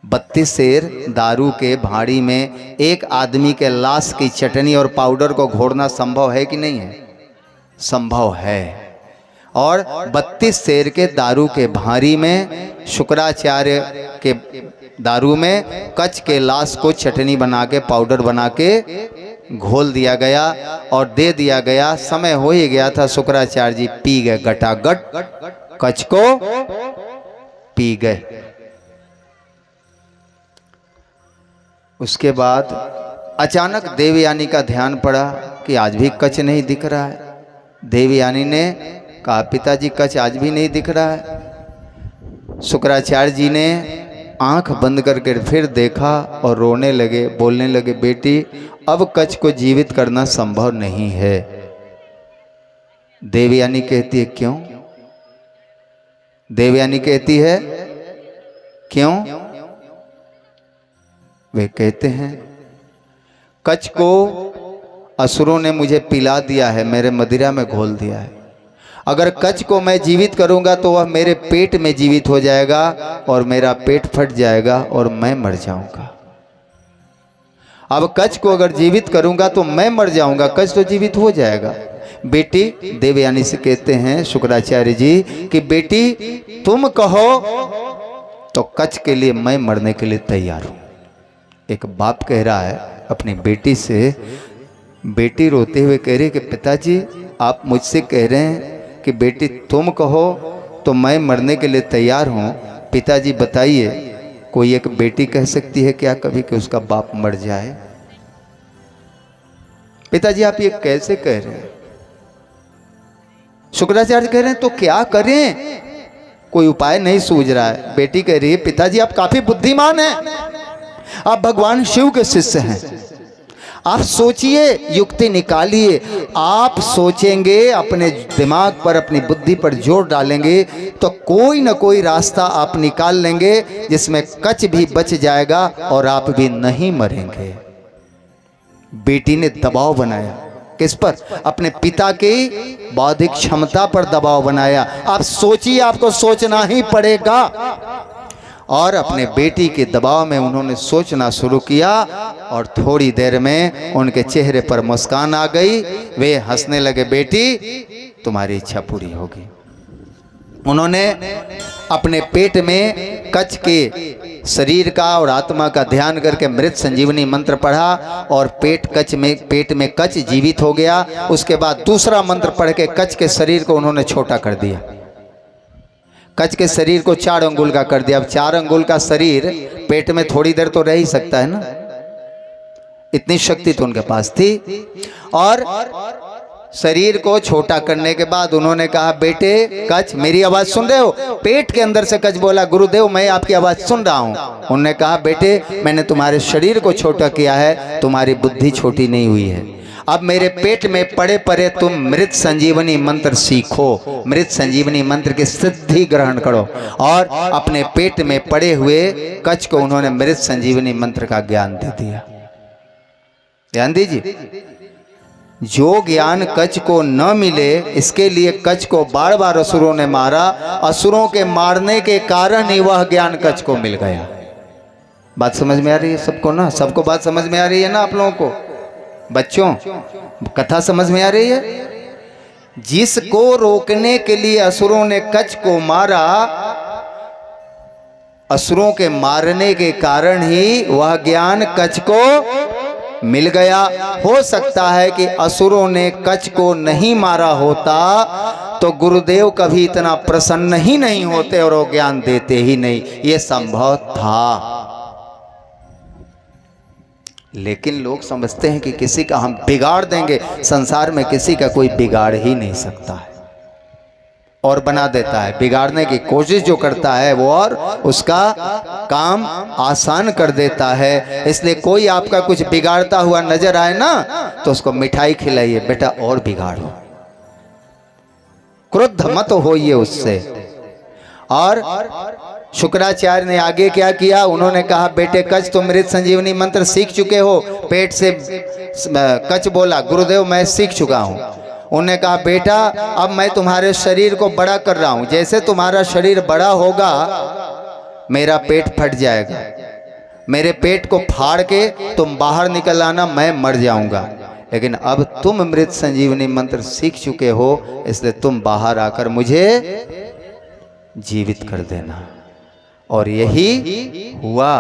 32 सेर दारू के भांडी में एक आदमी के लाश की चटनी और पाउडर को घोरना संभव है कि नहीं है? संभव है। और 32 सेर के दारू के भांडी में शुक्राचार्य के दारू में कच्छ के लाश को चटनी बना के पाउडर बना के घोल दिया गया और दे दिया गया। समय हो ही गया था, शुक्राचार्य जी पी गए, गटागट कच्छ को पी गए। उसके बाद अचानक देवयानी का ध्यान पड़ा कि आज भी कच्छ नहीं दिख रहा है। देवयानी ने कहा, पिताजी कच्छ आज भी नहीं दिख रहा है। शुक्राचार्य जी ने आंख बंद करके फिर देखा और रोने लगे, बोलने लगे, बेटी अब कच्छ को जीवित करना संभव नहीं है। देवयानी कहती है, क्यों? देवयानी कहती है, क्यों? वे कहते हैं, कच्छ को असुरों ने मुझे पिला दिया है, मेरे मदिरा में घोल दिया है। अगर कच को मैं जीवित करूंगा तो वह मेरे पेट में जीवित हो जाएगा और मेरा पेट फट जाएगा और मैं मर जाऊंगा। अब कच को अगर जीवित करूंगा तो मैं मर जाऊंगा, कच तो जीवित हो जाएगा। बेटी देवयानी से कहते हैं शुक्राचार्य जी कि बेटी तुम कहो तो कच के लिए मैं मरने के लिए तैयार हूं। एक बाप कह रहा है अपनी बेटी से, बेटी रोते हुए कह रही कि पिताजी आप मुझसे कह रहे हैं कि बेटी तुम कहो तो मैं मरने के लिए तैयार हूं। पिताजी बताइए कोई एक बेटी कह सकती है क्या कभी कि उसका बाप मर जाए? पिताजी आप ये कैसे कह रहे हैं? शुक्राचार्य कह रहे हैं तो क्या करें, कोई उपाय नहीं सूझ रहा है। बेटी कह रही है पिताजी आप काफी बुद्धिमान हैं, आप भगवान शिव के शिष्य हैं, आप सोचिए, युक्ति निकालिए। आप सोचेंगे, अपने दिमाग पर अपनी बुद्धि पर जोर डालेंगे तो कोई ना कोई रास्ता आप निकाल लेंगे जिसमें कच भी बच जाएगा और आप भी नहीं मरेंगे। बेटी ने दबाव बनाया, किस पर? अपने पिता की बौद्धिक क्षमता पर दबाव बनाया। आप सोचिए, आपको सोचना ही पड़ेगा। और अपने बेटी के दबाव में उन्होंने सोचना शुरू किया और थोड़ी देर में उनके चेहरे पर मुस्कान आ गई। वे हंसने लगे, बेटी तुम्हारी इच्छा पूरी होगी। उन्होंने अपने पेट में कच के शरीर का और आत्मा का ध्यान करके मृत संजीवनी मंत्र पढ़ा और पेट में कच जीवित हो गया। उसके बाद दूसरा मंत्र पढ़ के कच के शरीर को उन्होंने छोटा कर दिया। कच के शरीर को 4 अंगुल का कर दिया। अब 4 अंगुल का शरीर पेट में थोड़ी देर तो रह ही सकता है ना, इतनी शक्ति तो उनके पास थी। और शरीर को छोटा करने के बाद उन्होंने कहा, बेटे कच मेरी आवाज सुन रहे हो? पेट के अंदर से कच बोला, गुरुदेव मैं आपकी आवाज सुन रहा हूं। उन्होंने कहा, बेटे मैंने तुम्हारे शरीर को छोटा किया है, तुम्हारी बुद्धि छोटी नहीं हुई है। अब मेरे पेट में पड़े पड़े तुम मृत संजीवनी मंत्र सीखो, मृत संजीवनी मंत्र की सिद्धि ग्रहण करो। और अपने पेट में पड़े हुए कच को उन्होंने मृत संजीवनी मंत्र का ज्ञान दे दिया। ध्यान दीजिए, जो ज्ञान कच को न मिले इसके लिए कच को बार बार असुरों ने मारा। असुरों के मारने के कारण ही वह ज्ञान कच को मिल गया। बात समझ में आ रही है सबको ना? सबको बात समझ में आ रही है ना? आप लोगों को बच्चों कथा समझ में आ रही है? जिसको रोकने के लिए असुरों ने कच को मारा, असुरों के मारने के कारण ही वह ज्ञान कच को मिल गया। हो सकता है कि असुरों ने कच को नहीं मारा होता तो गुरुदेव कभी इतना प्रसन्न ही नहीं होते और वो ज्ञान देते ही नहीं। ये संभव था, लेकिन लोग समझते हैं कि किसी का हम बिगाड़ देंगे। संसार में किसी का कोई बिगाड़ ही नहीं सकता है और बना देता है। बिगाड़ने की कोशिश जो करता है वो और उसका काम आसान कर देता है। इसलिए कोई आपका कुछ बिगाड़ता हुआ नजर आए ना तो उसको मिठाई खिलाइए, बेटा और बिगाड़ो, क्रुद्ध मत होइए उससे। और शुक्राचार्य ने आगे क्या किया? उन्होंने कहा, बेटे कच तुम मृत संजीवनी मंत्र सीख चुके हो। पेट से कच बोला, गुरुदेव मैं सीख चुका हूं। उन्होंने कहा, बेटा अब मैं तुम्हारे शरीर को बड़ा कर रहा हूं, जैसे तुम्हारा शरीर बड़ा होगा मेरा पेट फट जाएगा, मेरे पेट को फाड़ के तुम बाहर निकल आना, मैं मर जाऊंगा। लेकिन अब तुम मृत संजीवनी मंत्र सीख चुके हो, इसलिए तुम बाहर आकर मुझे जीवित कर देना। और यही हुआ।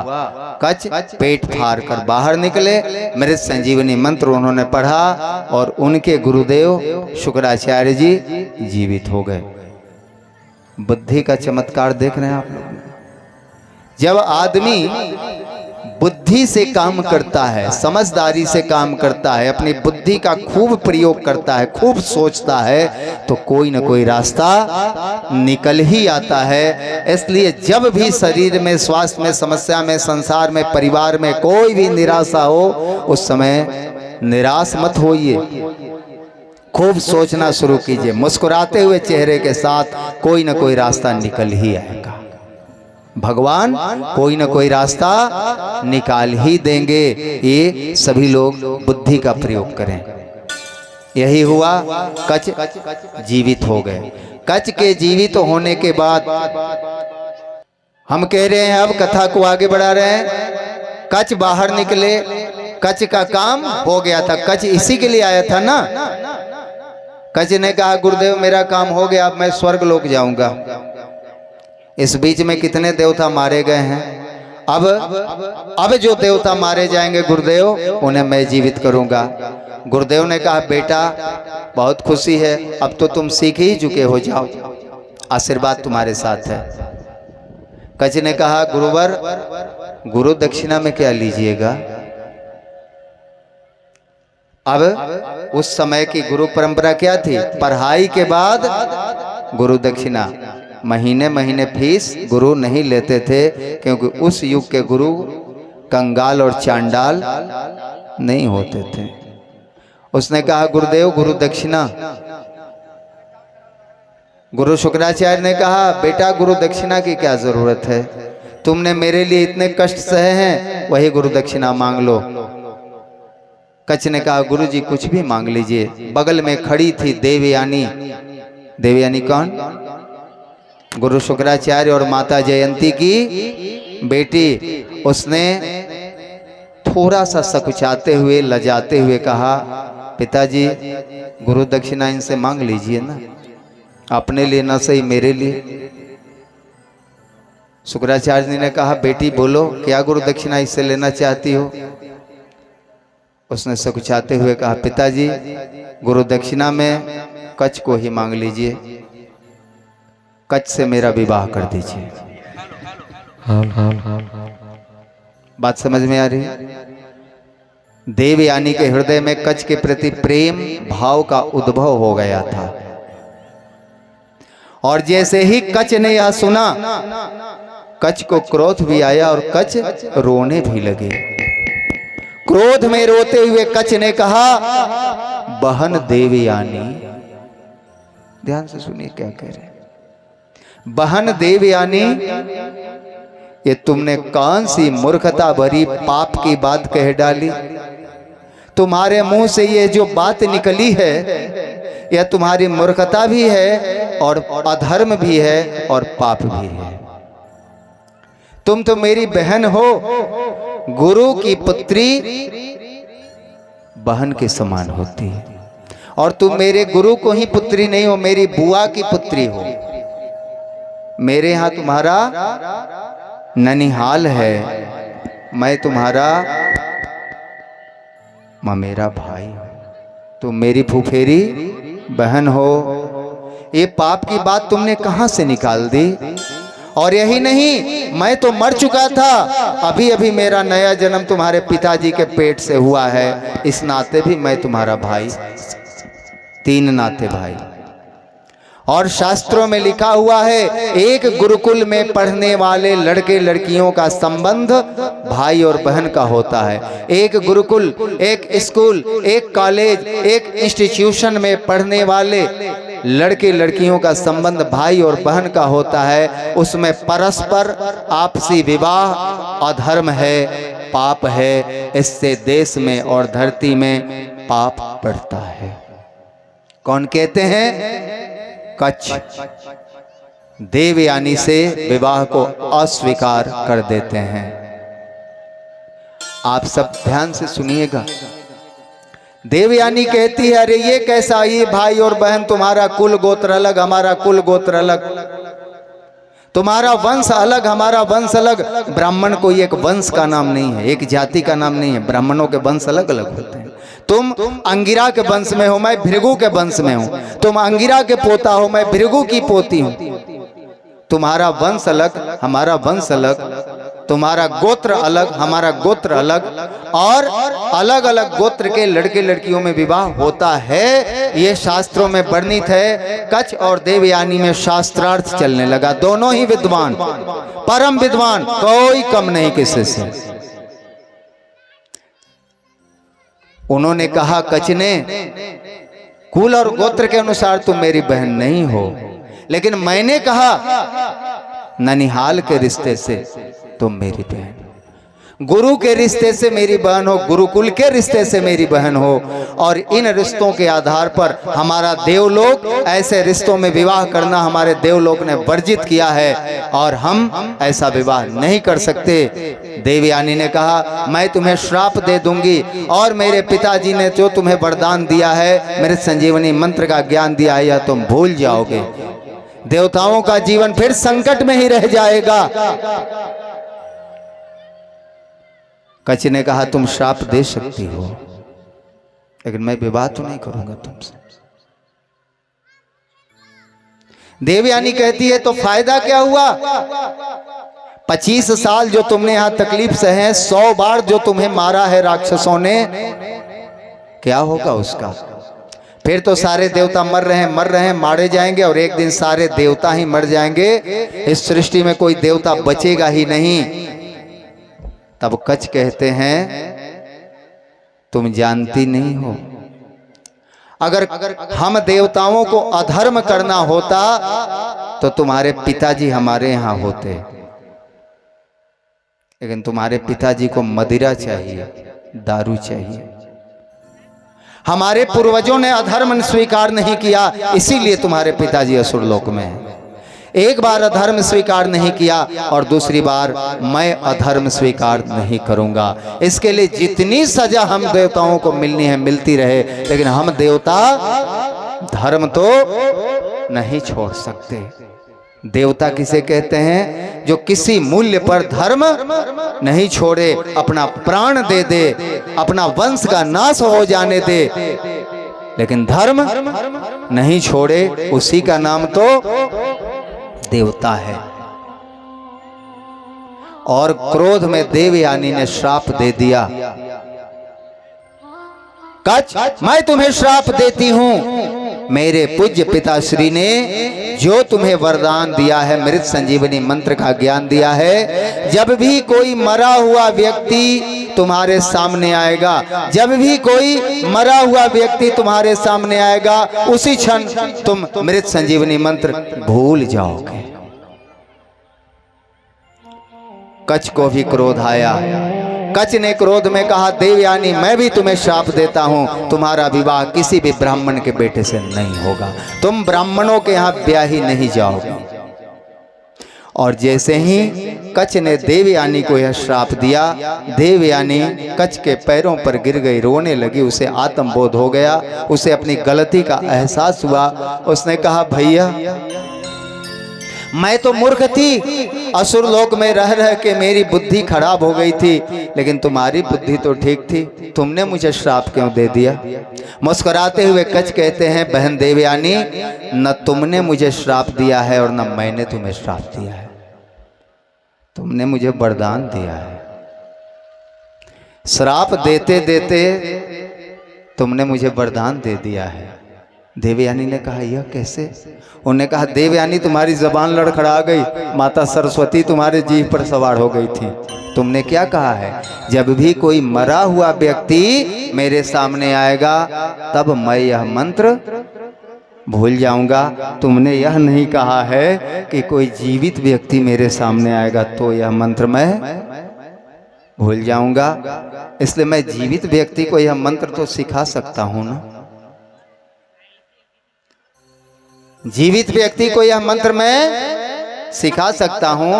कच पेट फाड़ कर बाहर निकले, मृत संजीवनी मंत्र उन्होंने पढ़ा और उनके गुरुदेव शुक्राचार्य जी जीवित हो गए। बुद्धि का चमत्कार देख रहे हैं आप लोग। जब आदमी बुद्धि से काम करता है, समझदारी से काम करता है, अपनी बुद्धि का खूब प्रयोग करता है, खूब सोचता है, तो कोई ना कोई रास्ता निकल ही आता है। इसलिए जब भी शरीर में, स्वास्थ्य में समस्या में, संसार में, परिवार में कोई भी निराशा हो, उस समय निराश मत होइए, खूब सोचना शुरू कीजिए। मुस्कुराते हुए चेहरे के साथ कोई ना कोई रास्ता निकल ही आएगा। भगवान कोई ना कोई रास्ता निकाल ही देंगे। ये सभी लोग बुद्धि का प्रयोग करें। यही हुआ, कच जीवित हो गए। कच के जीवित होने के बाद हम कह रहे हैं, अब कथा को आगे बढ़ा रहे हैं। कच बाहर निकले, कच का काम हो गया था। कच इसी के लिए आया था ना। कच ने कहा गुरुदेव मेरा काम हो गया, अब मैं स्वर्ग लोक जाऊंगा। इस बीच में कितने देवता मारे गए हैं। अब जो देवता मारे जाएंगे गुरुदेव, उन्हें मैं जीवित करूंगा। गुरुदेव ने कहा बेटा बहुत खुशी है, अब तो तुम सीख ही चुके हो, जाओ, आशीर्वाद तुम्हारे साथ है। कच ने कहा गुरुवर, गुरु दक्षिणा में क्या लीजिएगा। अब उस समय की गुरु परंपरा क्या थी, पढ़ाई के बाद गुरु दक्षिणा। महीने महीने फीस गुरु नहीं लेते थे, क्योंकि उस युग के गुरु कंगाल और चांडाल नहीं होते थे। उसने कहा गुरुदेव गुरु दक्षिणा। गुरु शुक्राचार्य ने कहा बेटा गुरु दक्षिणा की क्या जरूरत है, तुमने मेरे लिए इतने कष्ट सहे हैं, वही गुरु दक्षिणा मांग लो। कच ने कहा गुरुजी कुछ भी मांग लीजिए। बगल में खड़ी थी देवयानी। देवयानी कौन, गुरु शुक्राचार्य और माता जयंती की बेटी। उसने थोड़ा सा सकुचाते हुए, लजाते हुए कहा पिताजी गुरु दक्षिणा इनसे मांग लीजिए ना, अपने लिए ना सही मेरे लिए। शुक्राचार्य ने कहा बेटी बोलो क्या गुरु दक्षिणा इससे लेना चाहती हो। उसने सकुचाते हुए कहा पिताजी गुरु दक्षिणा में कच को ही मांग लीजिए, कच से मेरा विवाह कर दीजिए। बात समझ में आ रही है। देवयानी के हृदय में कच के प्रति प्रेम भाव का उद्भव हो गया था, और जैसे ही कच ने यह सुना, कच को क्रोध भी आया और कच रोने भी लगे। क्रोध में रोते हुए कच ने कहा बहन देवयानी, ध्यान से सुनिए क्या कह रहे हैं। बहन देवयानी, ये तुमने कौन सी मूर्खता भरी पाप की बात कह डाली। तुम्हारे मुंह से ये जो बात निकली है, यह तुम्हारी मूर्खता भी है और अधर्म भी है और पाप भी है। तुम तो मेरी बहन हो, गुरु की पुत्री बहन के समान होती है, और तुम मेरे गुरु को ही पुत्री नहीं हो, मेरी बुआ की पुत्री हो। मेरे यहाँ तुम्हारा ननिहाल है, मैं तुम्हारा मेरा भाई हूं, तुम मेरी फुफेरी बहन हो। ये पाप की बात तुमने कहां से निकाल दी। और यही नहीं, मैं तो मर चुका था, अभी अभी मेरा नया जन्म तुम्हारे पिताजी के पेट से हुआ है, इस नाते भी मैं तुम्हारा भाई, 3 नाते भाई। और शास्त्रों में लिखा हुआ है, एक गुरुकुल में पढ़ने वाले लड़के लड़कियों का संबंध भाई और बहन का होता है। एक गुरुकुल, एक स्कूल, एक कॉलेज, एक इंस्टीट्यूशन में पढ़ने वाले लड़के लड़कियों का संबंध भाई और बहन का होता है। उसमें परस्पर आपसी विवाह अधर्म है, पाप है। इससे देश में और धरती में पाप बढ़ता है। कौन कहते हैं? कच देवयानी से विवाह को अस्वीकार कर देते हैं। आप सब ध्यान से सुनिएगा। देवयानी कहती है अरे ये कैसा, ये भाई और बहन, तुम्हारा कुल गोत्र अलग, हमारा कुल गोत्र अलग, तुम्हारा वंश अलग, हमारा वंश अलग। ब्राह्मण कोई एक वंश का नाम नहीं है, एक जाति का नाम नहीं है। ब्राह्मणों के वंश अलग अलग होते हैं। तुम अंगिरा के वंश में हो, मैं भृगु के वंश में हूं। तुम अंगिरा के पोता हो, मैं भृगु की पोती हूं। तुम्हारा वंश अलग, हमारा वंश अलग, तुम्हारा गोत्र अलग, हमारा गोत्र अलग, और अलग अलग गोत्र के लड़के लड़कियों में विवाह होता है। ये शास्त्रों में वर्णित है। कच और देवयानी में शास्त्रार्थ चलने लगा। दोनों ही विद्वान, परम विद्वान, कोई कम नहीं किसी से। उन्होंने कहा कच ने, कुल और गोत्र के अनुसार तुम मेरी बहन नहीं हो, लेकिन मैंने कहा ननिहाल के रिश्ते से तुम मेरी बहन। गुरु के रिश्ते से मेरी बहन हो, गुरुकुल के रिश्ते से मेरी बहन हो, और इन रिश्तों के आधार पर हमारा देवलोक, ऐसे रिश्तों में विवाह करना हमारे देवलोक ने वर्जित किया है और हम ऐसा विवाह नहीं कर सकते। देवयानी ने कहा मैं तुम्हें श्राप दे दूंगी और मेरे पिताजी ने जो तुम्हें वरदान दिया है, मेरे संजीवनी मंत्र का ज्ञान दिया है, यह तुम भूल जाओगे। देवताओं का जीवन फिर संकट में ही रह जाएगा। कच ने कहा तुम श्राप दे सकती हो, लेकिन मैं विवाह तो नहीं करूंगा तुमसे। देवयानी कहती है तो फायदा क्या हुआ? 25 साल जो तुमने यहां तकलीफ सहे, 100 बार जो तुम्हें मारा है राक्षसों ने, क्या होगा उसका? फिर तो सारे देवता मर रहे हैं, मारे जाएंगे और एक दिन सारे देवता ही मर जाएंगे। इस सृष्टि में कोई देवता बचेगा ही नहीं। तब कच कहते हैं तुम जानती नहीं हो, अगर हम देवताओं को अधर्म करना होता तो तुम्हारे पिताजी हमारे यहां होते, लेकिन तुम्हारे पिताजी को मदिरा चाहिए, दारू चाहिए। हमारे पूर्वजों ने अधर्म स्वीकार नहीं किया, इसीलिए तुम्हारे पिताजी असुर लोक में हैं। एक बार अधर्म स्वीकार नहीं किया और दूसरी बार मैं अधर्म स्वीकार नहीं करूंगा। इसके लिए जितनी सजा हम देवताओं को मिलनी है मिलती रहे, लेकिन हम देवता धर्म तो नहीं छोड़ सकते। देवता किसे कहते हैं? जो किसी मूल्य पर धर्म नहीं छोड़े, अपना प्राण दे दे, अपना वंश का नाश हो जाने दे, लेकिन धर्म नहीं छोड़े, उसी का नाम तो देवता है। और क्रोध में देवयानी ने श्राप दे दिया, कच मैं तुम्हें श्राप देती हूं, मेरे पूज्य पिताश्री ने जो तुम्हें वरदान दिया है, मृत संजीवनी मंत्र का ज्ञान दिया है, जब भी कोई मरा हुआ व्यक्ति तुम्हारे सामने आएगा, जब भी कोई मरा हुआ व्यक्ति तुम्हारे सामने आएगा, उसी क्षण तुम मृत संजीवनी मंत्र भूल जाओगे। कच को भी क्रोध आया। कच ने क्रोध में कहा देवयानी मैं भी तुम्हें श्राप देता हूं, तुम्हारा विवाह किसी भी ब्राह्मण के बेटे से नहीं होगा, तुम ब्राह्मणों के यहां ब्याह ही नहीं जाओगे। और जैसे ही कच ने देवयानी को यह श्राप दिया, देवयानी कच के पैरों पर गिर गई, रोने लगी। उसे आत्मबोध हो गया, उसे अपनी गलती का एहसास हुआ। उसने कहा भैया मैं तो मूर्ख थी, असुर लोक में रह रह के मेरी बुद्धि खराब हो गई थी, लेकिन तुम्हारी बुद्धि तो ठीक थी, तुमने मुझे श्राप क्यों दे दिया? मुस्कुराते हुए कच कहते हैं बहन देवयानी, न तुमने मुझे श्राप दिया है और न मैंने तुम्हें श्राप दिया है, तुमने मुझे वरदान दिया है। श्राप देते देते तुमने मुझे वरदान दे दिया है। देवयानी ने कहा यह कैसे? उन्होंने कहा देवयानी तुम्हारी जबान लड़खड़ा गई, माता सरस्वती तुम्हारे जीभ पर सवार हो गई थी। तुमने क्या कहा है? जब भी कोई मरा हुआ व्यक्ति मेरे सामने आएगा तब मैं यह मंत्र भूल जाऊंगा। तुमने यह नहीं कहा है कि कोई जीवित व्यक्ति मेरे सामने आएगा तो यह मंत्र मैं भूल जाऊंगा। इसलिए मैं जीवित व्यक्ति को यह मंत्र तो सिखा सकता हूं ना, जीवित व्यक्ति को यह मंत्र मैं सिखा सकता हूं।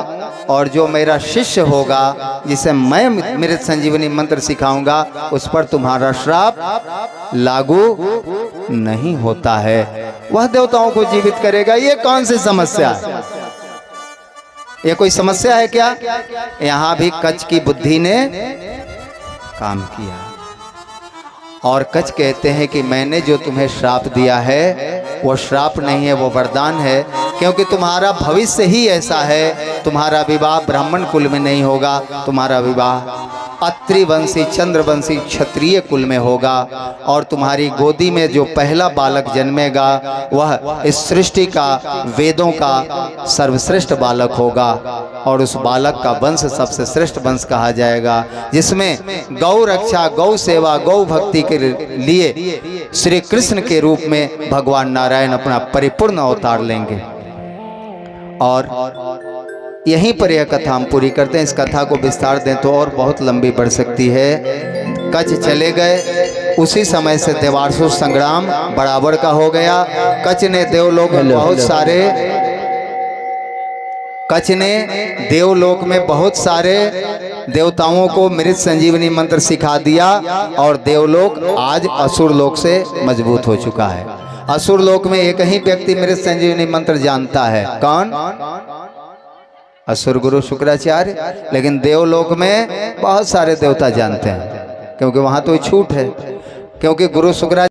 और जो मेरा शिष्य होगा जिसे मैं मृत संजीवनी मंत्र सिखाऊंगा उस पर तुम्हारा श्राप लागू नहीं होता है, वह देवताओं को जीवित करेगा। ये कौन सी समस्या है? ये कोई समस्या है क्या? यहां भी कच की बुद्धि ने काम किया। और कच कहते हैं कि मैंने जो तुम्हें श्राप दिया है वो श्राप नहीं है, वो वरदान है, क्योंकि तुम्हारा भविष्य ही ऐसा है। तुम्हारा विवाह ब्राह्मण कुल में नहीं होगा, तुम्हारा विवाह अत्रिवंशी चंद्रवंशी क्षत्रिय कुल में होगा। और तुम्हारी गोदी में जो पहला बालक जन्मेगा वह इस सृष्टि का, वेदों का सर्वश्रेष्ठ बालक होगा। और उस बालक का वंश सबसे श्रेष्ठ वंश कहा जाएगा, जिसमें गौ रक्षा, गौ सेवा, गौ भक्ति के लिए श्री कृष्ण के रूप में भगवान नारायण अपना परिपूर्ण अवतार लेंगे। और यहीं पर यह कथा हम पूरी करते हैं। इस कथा को विस्तार दें तो और बहुत लंबी बढ़ सकती है। कच्छ चले गए, उसी समय से देवासुर संग्राम बराबर का हो गया। कच्छ ने देवलोक में देवलोक में बहुत सारे देवताओं को मृत संजीवनी मंत्र सिखा दिया और देवलोक आज असुर लोक से मजबूत हो चुका है। असुर लोक में एक ही व्यक्ति मृत संजीवनी मंत्र जानता है, कौन? असुर गुरु शुक्राचार्य। लेकिन देवलोक में बहुत सारे देवता जानते हैं, क्योंकि वहां तो छूट है, क्योंकि गुरु शुक्राचार्य